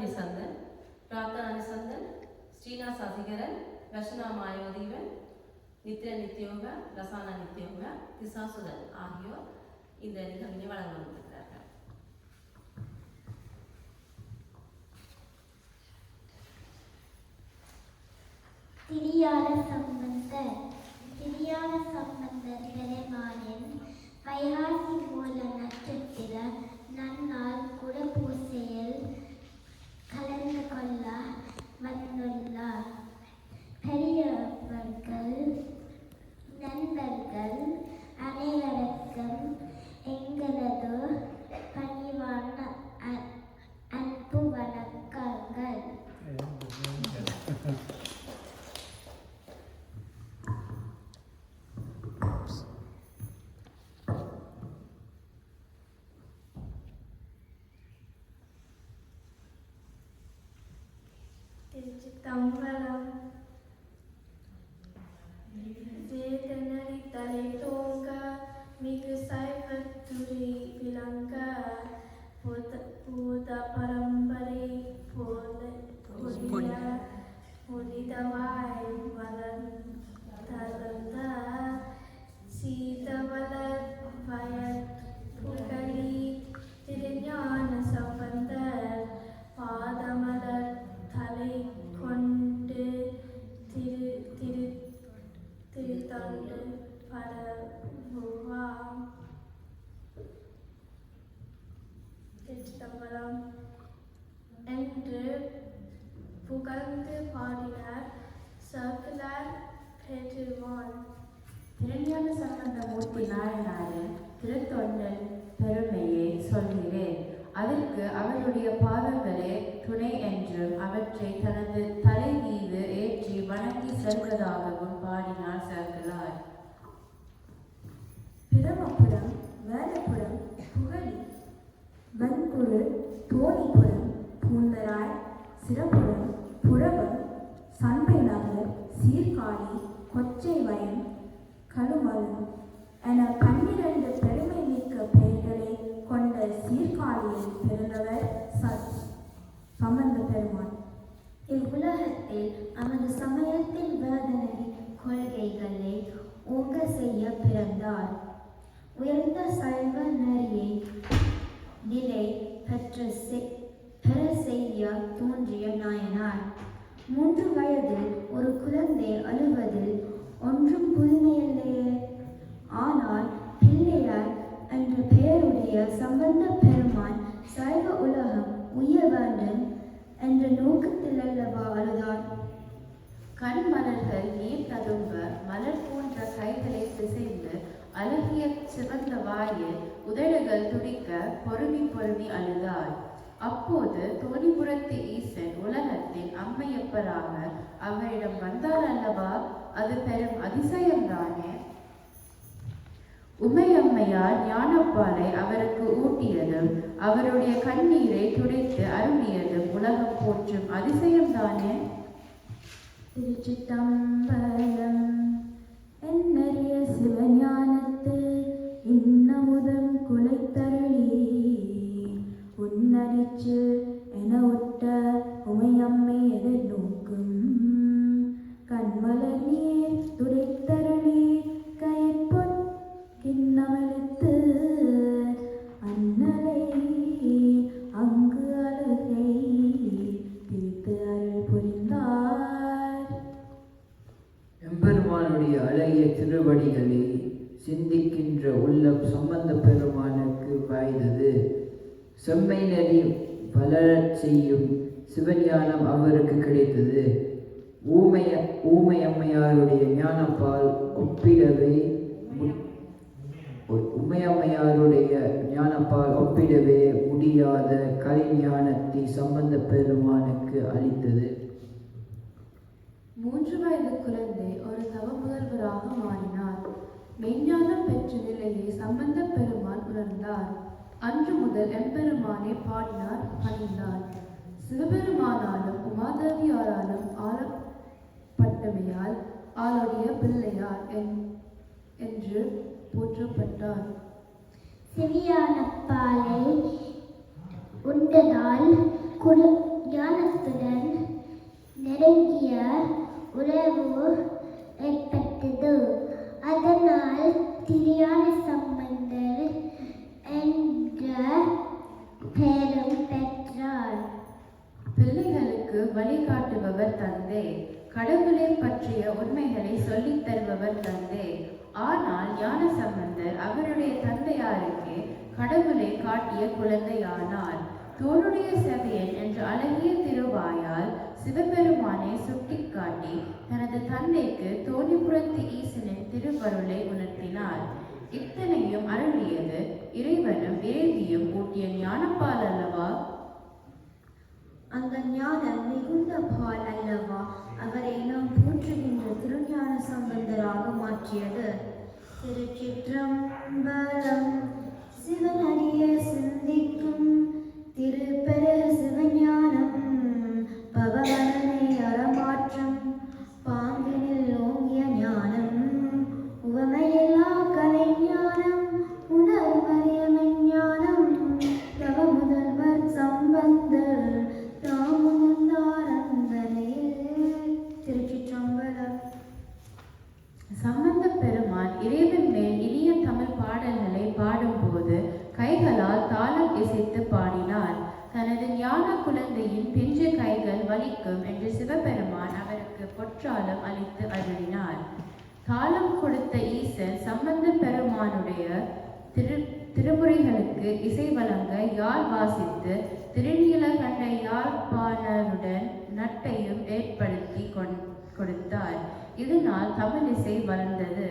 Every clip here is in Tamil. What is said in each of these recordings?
நிசந்தன், பிரார்த்தனா நிசந்தன், ஸ்ரீனா சசிகரன், ரஷனா மாயோதீவன், நித்யா நித்யோக, ரசானா நித்யோக, திசாசுதன் ஆகியோர் இந்த நிகழ்வினை வழங்க வந்திருக்கிறார்கள். திரியால சம்பந்தர் பெருமானின் வைகாசி மூல நட்சத்திர நன்னாள் குடபூசையில் கலந்து கொள்ள வந்துள்ளார். பெரியவர்கள் நண்பர்கள் அனைவருக்கும் எங்களது பணிவான அன்பு வணக்கங்கள். திருச்சிற்றம்பலம். வேதனரி தலை தோங்க மிகு சைவத்துறை விளங்க பூத பரம்பரை புனிதவாய் வளர்ந்த சீதவளர் வயற் புகழி திருஞான சம்பந்தர் பாதமலர் தலை கொண்டு திருத்தொண்டு பரவுவாம். திருச்சிற்றம்பலம் என்று புகழ்ந்து பாடினார் சர்க்குலர் பெருமான். திருஞான சம்பந்த மூர்த்தி நாயனாரின் திருத்தொண்டின் பெருமையை சொல்கிறேன். அதற்கு அவருடைய பாதங்களே துணை என்றும் அவற்றை தனது தலை மீது ஏற்றி வணங்கி செல்வதாகவும் பாடினார் சர்க்குலார். பிரமபுரம், வேலபுரம், புகழி, வன்குரு, தோணிபுரம், பூந்தராய், சிரபுரம், புரவம், சண்பை நகர், சீர்காழி, கொச்சை வயம், கழுமலம் என 12 பெருமை மிக்க பெயர்களை கொண்ட சீர்காழியில் பிறந்தவர் சம்பந்த பெருமான். இவ்வுலகத்தில் நமது சமயத்தின் வேதனை கொள்கைகளை ஓங்க செய்ய பிறந்தார். உயர்ந்த சைவ நெறியை நிலை பெற செய்ய தோன்றிய நாயனார். 3 வயதில் ஒரு குழந்தை அழுவதில் ஒன்றும் புதுமையில்லையே. ஆனால் பிள்ளையார் என்ற பெயருடைய சம்பந்த பெருமான் சைவ உலகம் உய்ய வேண்டும் என்ற நோக்கத்தில் அல்லவா அழுதார். கண் மலர்கள் நீர் ததும்ப மலர் போன்ற கைகளை பிசைந்து அழகிய சிவந்த வாயில் உதடுகள் துடிக்க பொறுமி அழுதார். அப்போது தோணிபுரத்து ஈசன் உலகத்தின் அம்மையப்பராக அவரிடம் வந்தார் அல்லவா? அது பெரும் அதிசயம்தானே. உமையம்மையார் ஞானப்பாலை அவருக்கு ஊட்டியதும் அவருடைய கண்ணீரை துடைத்து அருளியதும் உலகம் போற்றும் அதிசயம்தானே. திருச்சிற்றம்பலம். என்னறிய சிவஞானத்து இன்னமுதம் குலைத்தருளி உன்னரிச்சு என ஒட்ட உமையம்மை எதிர்நோக்கும் கண்மலர் நீர் துடைத்தருளி கைப்பொன் கிண்ணமளித்து அன்னலை அங்கு அழகை பிரித்து அருள் புரிந்தார். எம்பெருமானுடைய அழகிய திருவடிகளை சிந்திக்கின்ற உள்ளம் சம்பந்த பெருமானுக்கு வாய்ந்தது. செம்மை நெறி வளரச் செய்யும் சிவஞானம் அவருக்கு கிடைத்தது. ஊமையம்மையாருடைய ஞானப்பால் ஒப்பிடவே முடியாத கலைஞானத்தை சம்பந்த பெருமானுக்கு அளித்தது. 3 வயது குழந்தை ஒரு தவ முதல்வராக மாறினார். மெய்ஞானம் பெற்ற நிலையை சம்பந்த பெருமான் உணர்ந்தார். அன்று முதல் எம்பெருமானை பாடினார், பணிந்தார். சிவபெருமானாலும் உமாதேவியாராலும் ஆளப்பட்டமையால் ஆளுடைய பிள்ளையார் என்று போற்றப்பட்டார். சிவியான பாலை உண்டதால் ஞானத்துடன் நெருங்கிய உறவு ஏற்பட்டது. அதனால் திருஞான சம்பந்தர் என்ற பெயரும் பெற்றார். பிள்ளைகளுக்கு வழிகாட்டுபவர் தந்தை, கடவுளை பற்றிய உண்மைகளை சொல்லித் தருபவர் தந்தை. ஆனால் ஞானசம்பந்தர் அவருடைய தந்தையாருக்கு கடவுளை காட்டிய குழந்தையானார். தோளுடைய செவியன் என்ற அழகிய திருவாயால் சிவபெருமானை சுட்டிக்காட்டி தனது தந்தைக்கு தோணிபுரத்து ஈசனின் திருவருளை உணர்த்தினார். இத்தனையும் அருளியது இறைவனும் இறைவியும் ஊட்டிய ஞானப்பால் அல்லவா? அந்த ஞானம் மிகுந்த பால் அல்லவா அவரை நாம் போற்றுகின்ற திருஞான சம்பந்தராக மாற்றியது. திருச்சிற்றம்பலம். சிவனடிய சிந்திக்கும் திருப்பெரு சிவஞானம் பவவனனை அறமாற்றம் பாங்கினில் ஓங்கிய ஞானம் உவமையில்லா கலைஞானம் உணர்வறிய மெஞ்ஞானம் தவ முதல்வர் சம்பந்தர் திருச்சிற்றம்பலம். சம்பந்த பெருமான் இறைவன் மேல் இனிய தமிழ் பாடல்களை பாடும்போது கைகளால் தாளம் இசைத்து பாடினார். தனது ஞான குழந்தையின் பிஞ்சு கைகள் வலிக்கும் என்று சிவபெருமான் அவருக்கு பொற்றாளம் அளித்து அருளினார். தாளம் கொடுத்த ஈசன் சம்பந்த பெருமானுடைய திருமுறைகளுக்கு இசை வழங்க யாழ் வாசித்து திருநீலகண்ட யாழ்ப்பாணருடன் நட்பையும் ஏற்படுத்தி கொடுத்தார். இதனால் தமிழ் இசை வளர்ந்தது.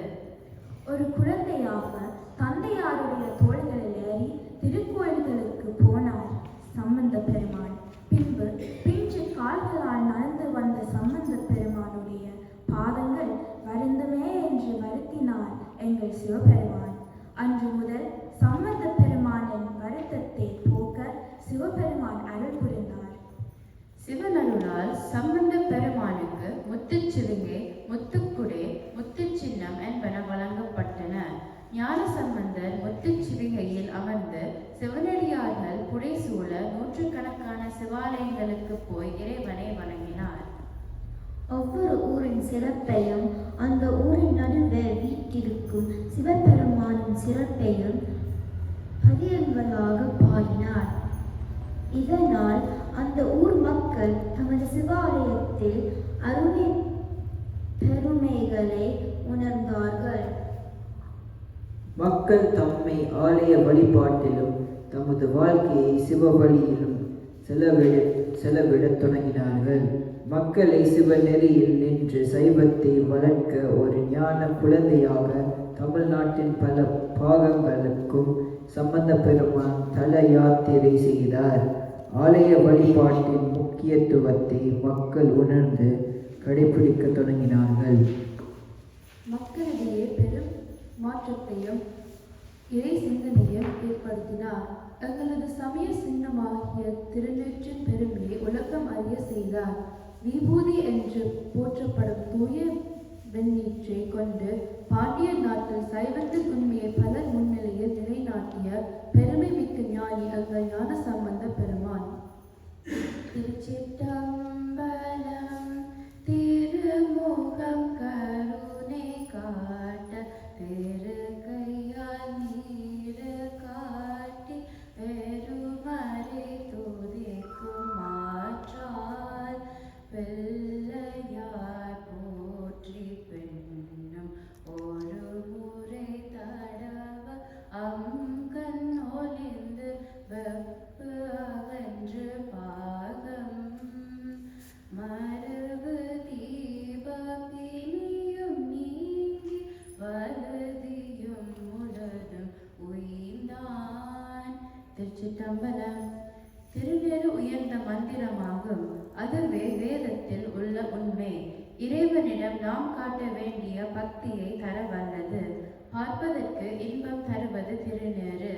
ஒரு குழந்தையாக தந்தையாருடைய தோள்களில் ஏறி திருக்கோயில்களுக்கு போனார் சம்பந்த பெருமான். பின்பு பிஞ்சு கால்களால் நடந்து வந்த சம்பந்த பெருமானுடைய பாதங்கள் வருந்துமே என்று வருத்தினார் எங்கள் சிவபெருமான். அன்று முதல் சம்பந்த பெருமானின் வருத்தத்தை போக்க சிவபெருமான் அருள் புரிந்தார். சிவனருளால் சம்பந்த பெருமானுக்கு முத்துச்சிவிகை, முத்துக்குடை, முத்துச்சின்னம் என்பன வழங்கப்பட்டன. ஞான சம்பந்தர் முத்துச்சிவிகையில் அமர்ந்து சிவனடியார்கள் புடைசூழ நூற்றுக்கணக்கான சிவாலயங்களுக்கு போய் இறைவனை வணங்கினார். ஒவ்வொரு ஊரின் சிறப்பையும் அந்த ஊரின் நடுவே வீட்டிற்கும் சிவபெருமானின் சிறப்பையும் பதியங்களாக பாடினார். இதனால் அந்த ஊர் மக்கள் தமது சிவாலயத்தில் அருளை பெருமைகளை உணர்ந்தார்கள். மக்கள் தம்மை ஆலய வழிபாட்டிலும் தமது வாழ்க்கையை சிவவழியிலும் செலவிடத் தொடங்கினார்கள். மக்களை சிவநெறியில் நின்று சைவத்தை வளர்க்க ஒரு ஞான குழந்தையாக தமிழ்நாட்டின் பல பாகங்களுக்கும் சம்பந்த பெருமான் தல யாத்திரை செய்தார். ஆலய வழிபாட்டின் முக்கியத்துவத்தை மக்கள் உணர்ந்து கடைபிடிக்க தொடங்கினார்கள். மக்களிடையே பெரும் மாற்றத்தையும் இறை சிந்தனையும் ஏற்படுத்தினார். எங்களது சமய சின்னமாகிய திருநீற்றின் பெருமையை உலகம் அறிய செய்தார். விபூதி என்று போற்றப்படும் தூய வெண்ணீற்றை கொண்டு பாண்டிய நாட்டில் சைவத்தின் உண்மையை பலர் முன்னிலையில் நிலைநாட்டிய பெருமை மிக்க ஞானி எங்கள் ஞான சம்பந்த பெருமான். திருச்சிற்றம்பலம். திருமுகம் கருணை காட்ட திருக்கையால் நீரு காட்டி பெருமறை துதிக்கும் மாற்றால் வெள்ளையார் போற்றி பெண்ணும் ஒரு முறை தடவ அங்கன் ஒளிந்து வெப்பு அகன்று பாகம் மரபு தீப பிணியும் நீங்கி வலதியும் முழுதும் உயிர்ந்தான். திருச்சிற்றம்பலம். திருநெரு உயர்ந்த மந்திரமாகும். அதுவே வேதத்தில் உள்ள உண்மை. இறைவனிடம் நாம் காட்ட வேண்டிய பக்தியை தர வல்லது. பார்ப்பதற்கு இன்பம் தருவது திருநேறு.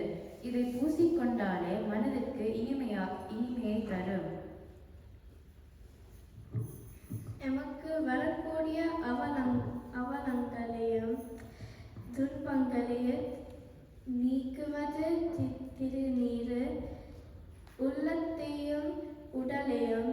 இதை பூசிக்கொண்டாலே மனதிற்கு இனிமையை தரும். எமக்கு வரக்கூடிய அவலங்களையும் துன்பங்களையும் நீக்குவது திருநீரு. உள்ளத்தையும் உடலையும்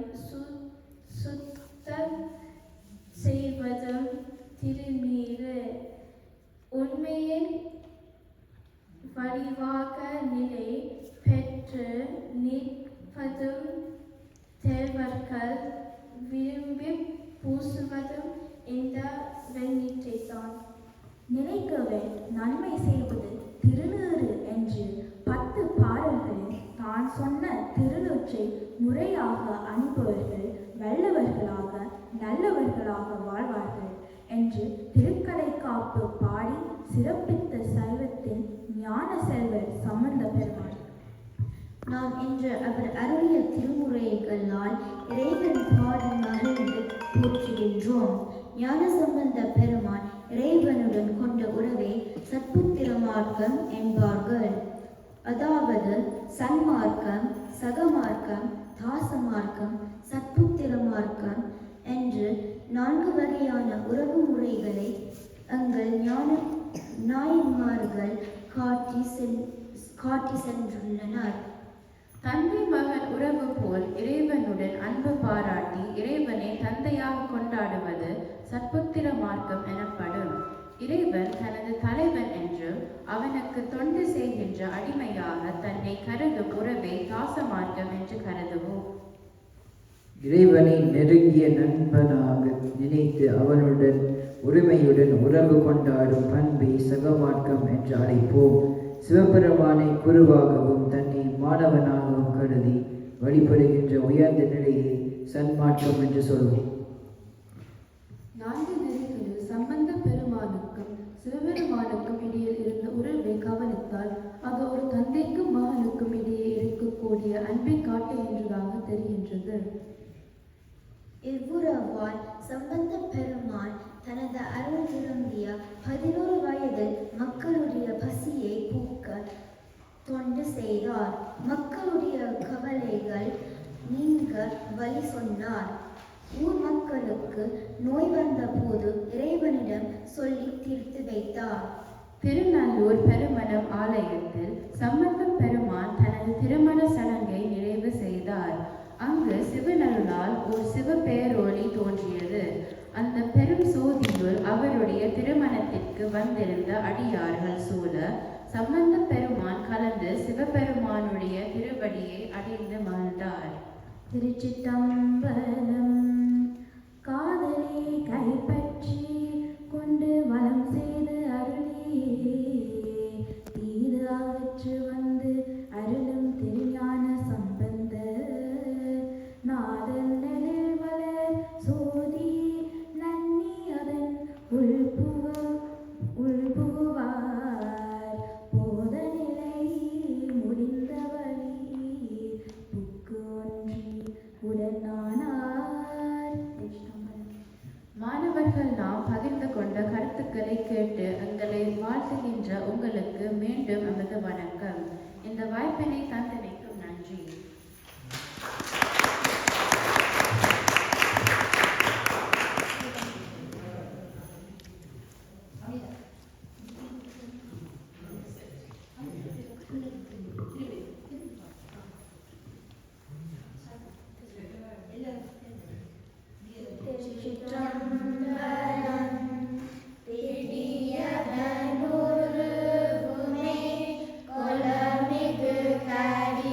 பூசுவதும் இந்த வெண்ணீற்றைத்தான். நினைக்கவே நன்மை செய்வது திருநீறு என்று 10 பாடல்களில் தான் சொன்ன திருநூற்றை முறையாக அணிபவர்கள் வல்லவர்களாக நல்லவர்களாக வாழ்வார்கள் என்று திருக்கடைக்காப்பு பாடி சிறப்பித்த சைவத்தின் ஞான செல்வர் சம்பந்த பெருமாள். நாம் இன்று அவர் அருளிய திருமுறைகளால் இறைவன் பாடி மகிழ்ந்து போற்றுகின்றோம். ஞானசம்பந்த பெருமான் இறைவனுடன் கொண்ட உறவை சத்புத்திர மார்க்கம் என்பார்கள். அதாவது சன்மார்க்கம், சகமார்க்கம், தாசமார்க்கம், சத்புத்திர மார்க்கம் என்று 4 வகையான உறவு முறைகளை எங்கள் நாயன்மார்கள் காட்டி சென்றுள்ளனர். தந்தை மகன் உறவு போல் இறைவனுடன் அன்பு பாராட்டி இறைவனை தந்தையாக கொண்டாடுவது சத்புத்திர மார்க்கம் எனப்படும். இறைவன் தனது தலைவன் என்றும் அவனுக்கு தொண்டு செய்கின்ற அடிமையாக தன்னை கருதும் உறவை தாச மார்க்கம் என்று கருதுவோம். இறைவனை நெருங்கிய நண்பனாக நினைத்து அவனுடன் உரிமையுடன் உறவு கொண்டாடும் பண்பை சகமார்க்கம் என்று அழைப்போம். சிவபெருமானை குருவாகவும் தன்னை மாணவனாகவும் கருதி வழிபடுகின்ற உயர்ந்த நிலையை சன்மார்க்கம் என்று சொல்வோம். 4 நெறிகளில் சம்பந்த பெருமானுக்கும் சிவபெருமானுக்கும் இடையில் இருந்த உறவை கவனித்தால் அது ஒரு தந்தைக்கும் மகனுக்கும் இடையே இருக்கக்கூடிய அன்பை காட்டுகின்றதாக தெரிகின்றது. இவ்வுறவால் சம்பந்த பெருமான் தனது அருள் விரும்பிய 11 வயதில் மக்களுடைய பசியை போக்க தொண்டு செய்தார். மக்களுடைய கவலைகள் நீங்க வழி சொன்னார். ஊர் மக்களுக்கு நோய் வந்த போது இறைவனிடம் சொல்லி தீர்த்து வைத்தார். திருநல்லூர் பெருமணம் ஆலயத்தில் சம்பந்த பெருமான் தனது திருமண சடங்கை நிறைவு செய்தார். அங்கு சிவனருளால் ஒரு சிவ பேரொளி தோன்றியது. அந்த பெரும் சோதியுள் அவருடைய திருமணத்திற்கு வந்திருந்த அடியார்கள் சூழ சம்பந்த பெருமான் கலந்து சிவபெருமானுடைய திருவடியை அடைந்து மகிழ்ந்தார். திருச்சிற்றம்பலம். காதலை கைப்பற்றி கொண்டு வலம் செய்து அருளே தீது அகற்று வந்து அருளும் திருஞான சம்பந்த நாதன் நெழில் வளர் சோதி நன்னி அதன் உள்புகுவார் போத நிலை முடிந்த வழி புக்கு ஒன்றி உடனானார். மாணவர்கள் நாம் பகிர்ந்து கொண்ட கருத்துக்களை கேட்டு எங்களை வாழ்த்துகின்ற உங்களுக்கு மீண்டும் நமது வணக்கம். இந்த வாய்ப்பினை தந்தமைக்கும் நன்றி. கொலமிகு கரி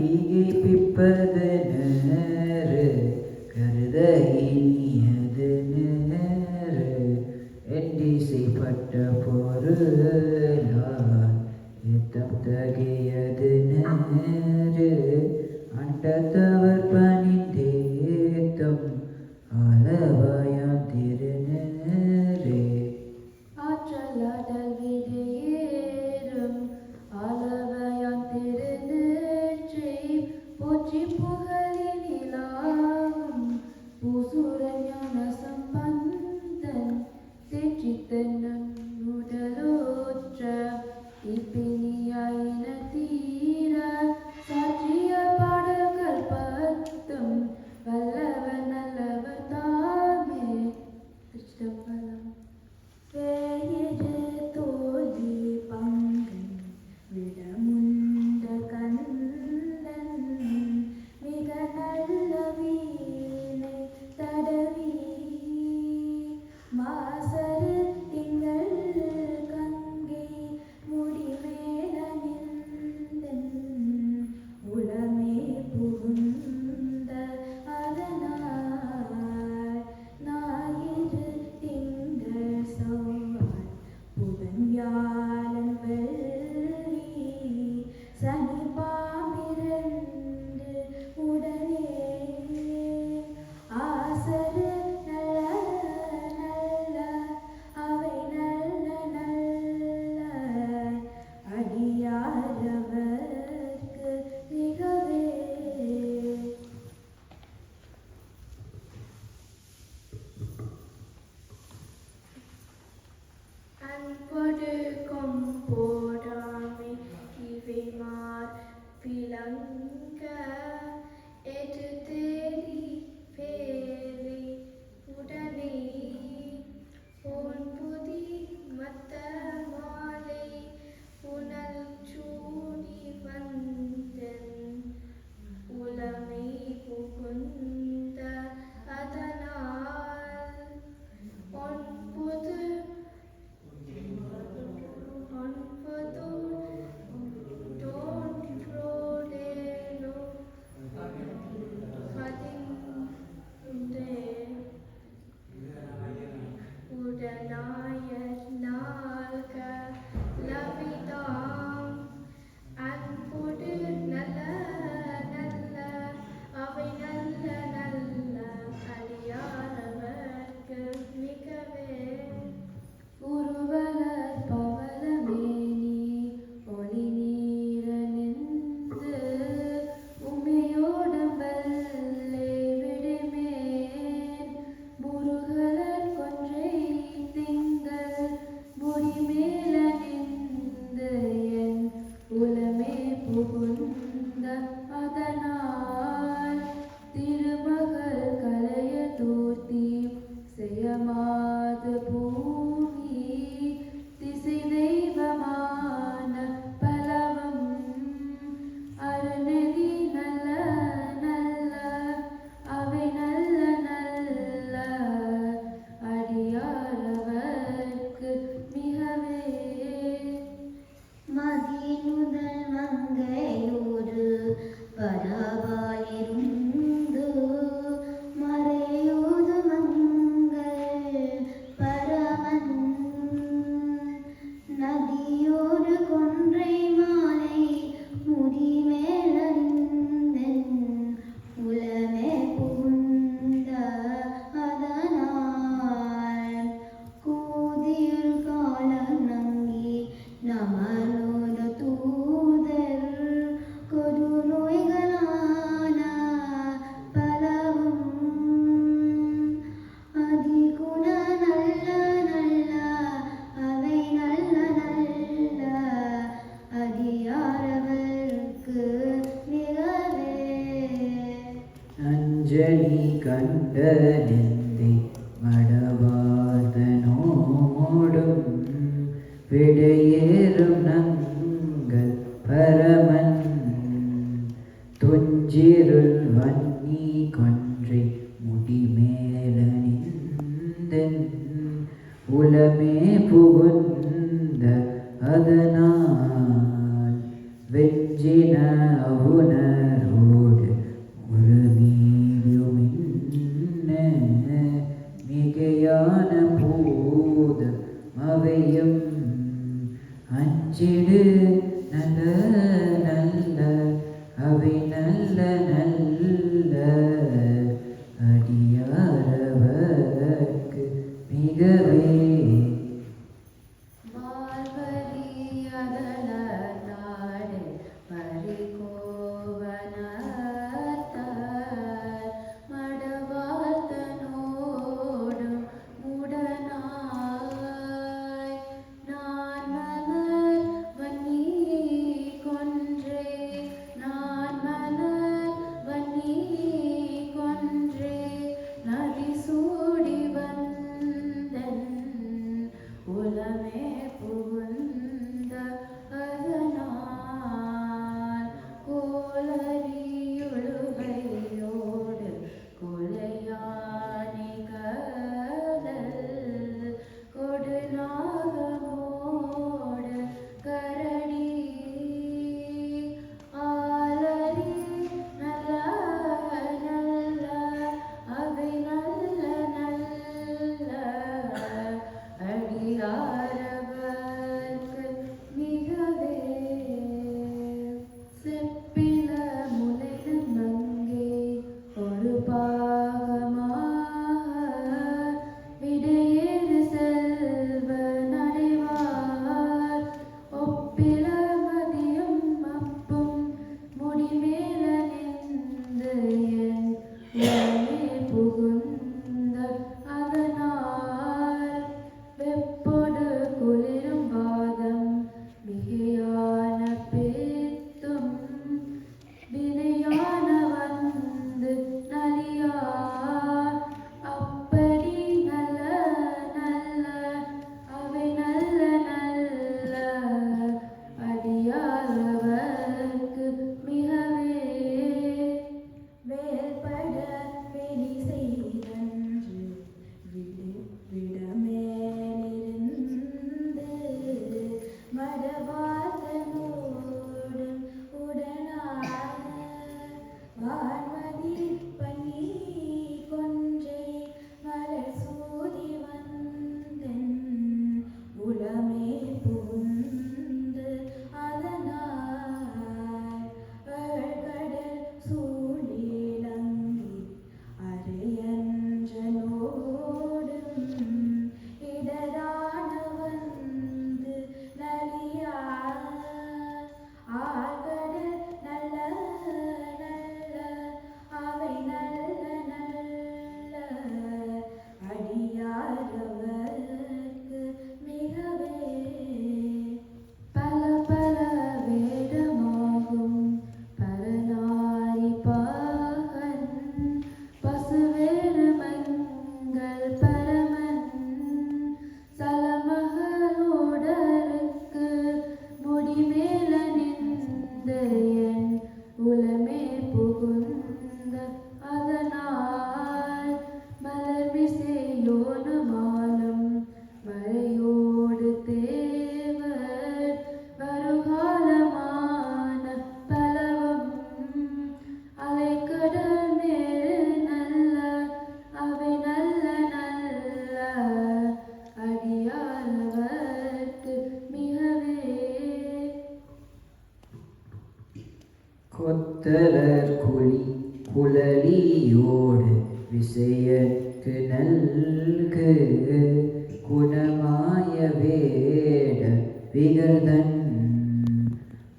பிப்பது நேரு கருத இனியது நேரு எண்டிசைப்பட்ட பொருளால் ஏத்தம் தகையது நேரு அண்டத்தவர் பணிந்தேத்தம் ஆலவாயாம் திருநேரே ஆற்றலாடல் விடையேறும் ஆலவயான் திருநேற்றை போற்றி புகழினிலாகும் பூசுரன் ஞான சம்பந்தன் தேற்றி தென்னன் உடலோற்ற இப்பினியாயின தீர சாற்றிய பாடல்கள் பத்தும் வல்லவர் நல்லவர் தாமே. திருச்சிற்றம்பலம். வேயிறு தோழி பங்கன் விடமுண்ட கண்ணன் மிக நல்ல வீணை தடவி மாசரு திங்கள் கங்கை முடிமேல நின்றன் உளமே புகுந்த அதனால் ஞாயிறு திங்கள் செவ்வாய் புதன் வியாழன் வெள்ளி சனி பாம்பிரண்டு உடனே ஆசரு நல்ல நல்ல அவை நல்ல நல்ல அடியாரவர்க்கு மிகவே. அன்பொடு கொம்போடாமை இவைமார் விளங்க எது தேடி பேரை உடனே போன் புதி மத்த மாலை புனல் சூடி வந்தன் உளமை புகுந்த அதனால் ஒன்பது தோன்றோடேனோ பதிந்தே உடனாயர் நாள்க லவிதாம் அன்பொடு நல்ல நல்ல அவை நல்ல நல்ல அடியாரவர்க்கு மிகவே. உருவலர் பவளமேனி ஒளி நீரணிந்து உமையோடும் வெள்ளை விடுமேன் முருகலர் கொன்றை திங்கள் முடிமேல நின்று என் உளமே புகுந்த அதனால் திருமகள் கலைய தூர்த்தி செய்யமாது பூமி திசை தெய்வமான பலவம் அருணதி நல்ல நல்ல அவை நல்ல நல்ல அடியாரவர்க்கு மிகவே. மதினுதல் மங்கையோடு பரவாயிருந்து மறையோது மங்கள் பரமன் நதியோடு கொன்றை மாலை முடிமேலணிந்தன் உளமே புகுந்த அதனால் கூதிர் காலம் நங்கி நமனோட தூதர் கொடு நோய்களான பலவும் அதிகுண நல்ல நல்ல அவை நல்ல நல்ல அடியாரவர்க்கு மிகவே. அஞ்சலி கண்ட நெந்தை மடவாதனோடும் விடையேறும் நங்கள் பரமன் துஞ்சிருள் வன்னி கொன்றை முடிமேலணிந்தன் உளமே புகுந்த அதனால் வெஞ்சின அவுணர கரியுழுகையோடு கொலையானி கடல் கொடுநாகமோடு கரடி ஆலரி நல்ல நல்ல அவை நல்ல நல்ல அடியாரவர்க்கு மிகவே செப்பில முலையும் அங்கே ஒரு பாகமாக விடையேறு செல்வ நடைவார் ஒப்பில மதியம் அப்பும் முடிமேல நின்று என் உடனே புகுந்த அதனால் வெப்பொடு குளிரும் வாதம் மிகையான பேத்தும் வினையான வந்து நலியார் அப்படி நல்ல நல்ல அவை நல்ல நல்ல அடியாரவர்க்கு மிகவே வேல்பட வெளி செய்தன்று விடமேலிருந்து மடவாதனோடும் உடனாக வான்மதி பனி கொன்றை மலர் சூதி வந்தன் உளமே புகுந்து அதனால் கடல் சூழிலங்கி அரையன்றனோடும் இடரான வந்து நலியார் ஆழ்கடல் நல்ல நல்ல அவை நல்ல நல்ல அடியாரவர்க்கு மிகவே பல பல வேடமாகும் பரநாரி பாகன் பசுவேறு மங்கள் பரமன் சலமகளோடருக்கு முடிமேல நின்று என் உளமே புகுந்த அதனால் மலர்மிசையோடு மாலும் மழையோடு தேவர் வருகாலமான பலவும் அலைக்கடல் மேல் நல்ல அவை நல்ல நல்ல அடியாரவர்க்கு மிகவே கொத்தலர் குழலியோடு விசையற்கு நல்கு குணமாய வேட விகர்தன்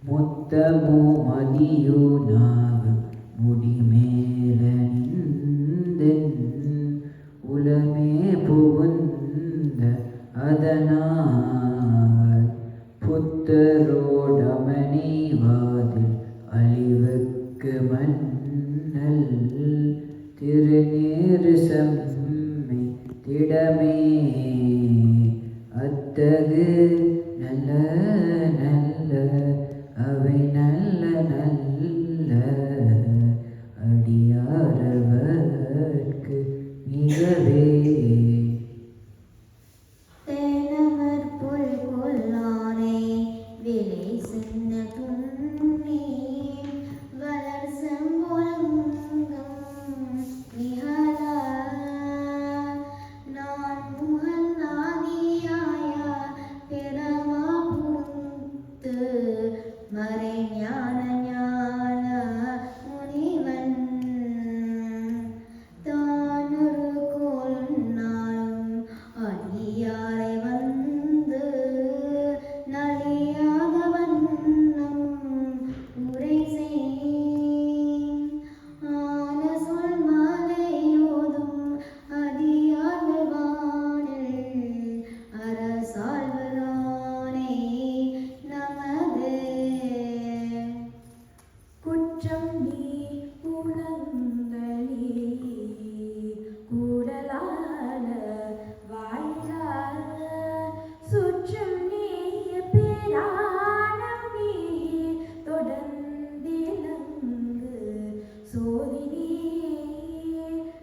முத்தமோ மதியுனாக முடிமேல நின்றென் உலமே புகுந்த அதனால் புத்தரோடமணிவாதில் அழிவுக்கு மன்னல் திருநீறு செம்மை திடமே அத்தகு நல்ல நல்ல அவை நல்ல நல்ல அடியாரவர்க்கு மிகவே தேனவர் புல் கொல்லானை விலை சின்ன துண்ணி வளர் செம்பொலங்கம் நிகழ சோதினே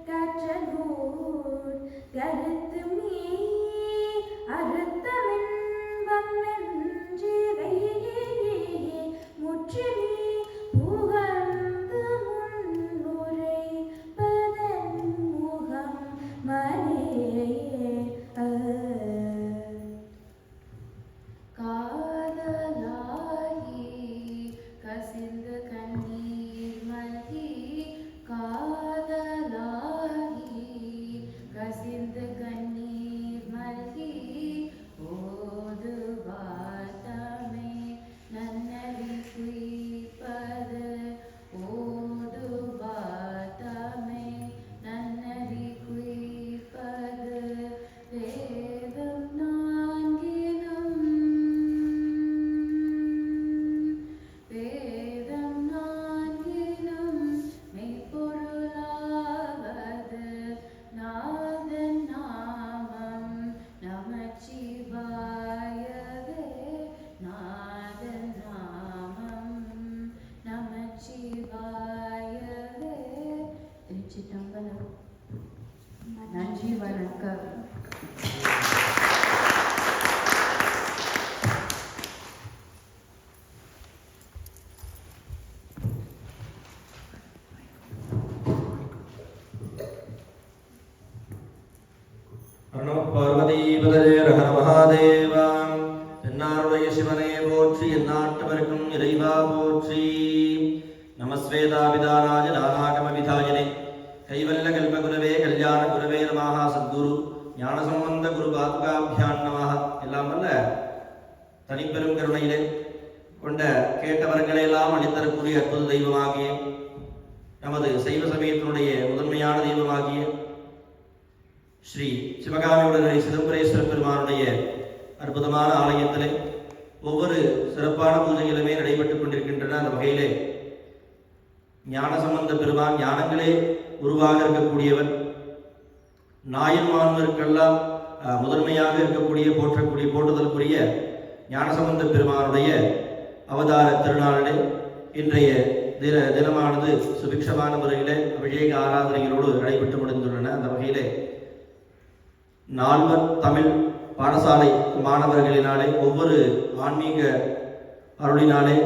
கற்றங்கூர் கருத்துமே அறுத்தமென்பம் வென்றே முற்றினே புகழ்ந்து முன்னுரை பதன் முகம் மனே காதலாகி கசிந்து கண்ணீர் மல்கி காதலாகி கசிந்து கண்ணீர் மல்கி ஓது வார்த்தமே நன்னறி குய்ப்பது ஓது வார்த்தமே நன்னறி குய்ப்பது வேதம் நான்கினும் வேதம் நான்கினும் மெய்ப்பொருளாவது நாதன் நாமம் நமச்சிவாயவே நாதன் நாமம் நமச்சிவாயவே. திருச்சிற்றம்பலம். நன்றி, வணக்கம். அருண பார்வதீபதே ஹர மகாதேவா. என்னாருடைய சிவனே போற்றி, எந்நாட்டவர்க்கும் இறைவா போற்றி. நமஸ்வேதாபிதானாய நானாகம விதாயினே கைவல்ல கல்பகுரவே கல்யாண குரவே நமஹ. சத்குரு ஞானசம்பந்த குரு பாதுகாபியான் நமஹ. எல்லாம் வல்ல தனிப்பெரும் கருணையிலே கொண்ட கேட்டவர்களையெல்லாம் அளித்தரக்கூடிய அற்புத தெய்வமாகிய நமது சைவ சமயத்தினுடைய முதன்மையான தெய்வமாகிய ஸ்ரீ சிவகாமியுடனே சிதம்பரேஸ்வர பெருமானுடைய அற்புதமான ஆலயத்திலே ஒவ்வொரு சிறப்பான பூஜைகளுமே நடைபெற்றுக் கொண்டிருக்கின்றன. அந்த வகையிலே ஞானசம்பந்த பெருமான் ஞானங்களே உருவாக இருக்கக்கூடியவர், நாயன்மான்களுக்கெல்லாம் முதன்மையாக இருக்கக்கூடிய போற்றுதலுக்குரிய ஞானசம்பந்த பெருமானுடைய அவதார திருநாளிலே இன்றைய தினமானது சுபிக்ஷமான முறையிலே அபிஷேக ஆராதனைகளோடு நடைபெற்று முடிந்துள்ளன. அந்த வகையிலே நால்வர் தமிழ் பாடசாலை மாணவர்களினாலே ஒவ்வொரு ஆன்மீக அருளினாலே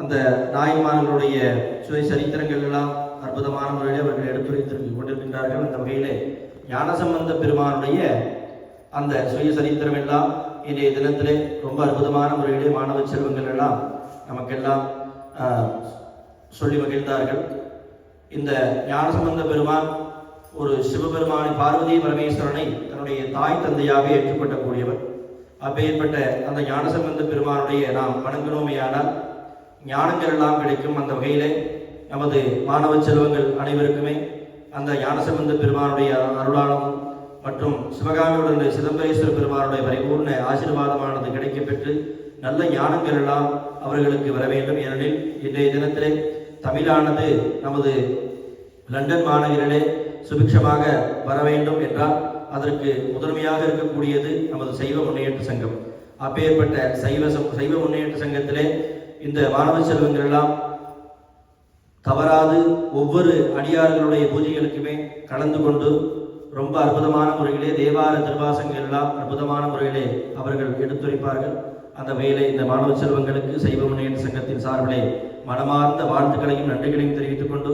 அந்த நாயன்மார்களுடைய சுயசரித்திரங்கள் எல்லாம் அற்புதமான முறையில் அவர்கள் எடுத்துரைத்து கொண்டிருக்கின்றார்கள். அந்த வகையிலே ஞானசம்பந்த பெருமானுடைய அந்த சுயசரித்திரம் எல்லாம் இன்றைய தினத்திலே ரொம்ப அற்புதமான முறையிலே மாணவ செல்வங்கள் எல்லாம் நமக்கெல்லாம் சொல்லி மகிழ்ந்தார்கள். இந்த ஞானசம்பந்த பெருமான் ஒரு சிவபெருமானை பார்வதி பரமேஸ்வரனை தன்னுடைய தாய் தந்தையாக ஏற்றுக்கொள்ளக்கூடியவர். அப்பேற்பட்ட அந்த ஞானசம்பந்த பெருமானுடைய நாம் வணங்கினோமையானால் ஞானங்கள் எல்லாம் கிடைக்கும். அந்த வகையிலே நமது மாணவ செல்வங்கள் அனைவருக்குமே அந்த ஞானசம்பந்த பெருமானுடைய அருளாளம் மற்றும் சிவகாமியுடன் சிதம்பரேஸ்வர பெருமானுடைய பரிபூர்ண ஆசீர்வாதமானது கிடைக்கப்பெற்று நல்ல ஞானங்கள் எல்லாம் அவர்களுக்கு வர வேண்டும். ஏனெனில் இன்றைய தினத்திலே தமிழானது நமது லண்டன் மாநகரிலே சுபிக்ஷமாக வர வேண்டும் என்றால் அதற்கு முதன்மையாக இருக்கக்கூடியது நமது சைவ முன்னேற்ற சங்கம். அப்பேற்பட்ட சைவ முன்னேற்ற சங்கத்திலே இந்த மாணவ செல்வங்கள் எல்லாம் தவறாது ஒவ்வொரு அடியார்களுடைய பூஜைகளுக்குமே கலந்து கொண்டு ரொம்ப அற்புதமான முறையிலே தேவார திருவாசங்கள் எல்லாம் அற்புதமான முறையிலே அவர்கள் எடுத்துரைப்பார்கள். அந்த வகையிலே இந்த மாணவ செல்வங்களுக்கு சைவ முன்னேற்ற சங்கத்தின் சார்பிலே மனமார்ந்த வாழ்த்துக்களையும் நன்றிகளையும் தெரிவித்துக் கொண்டு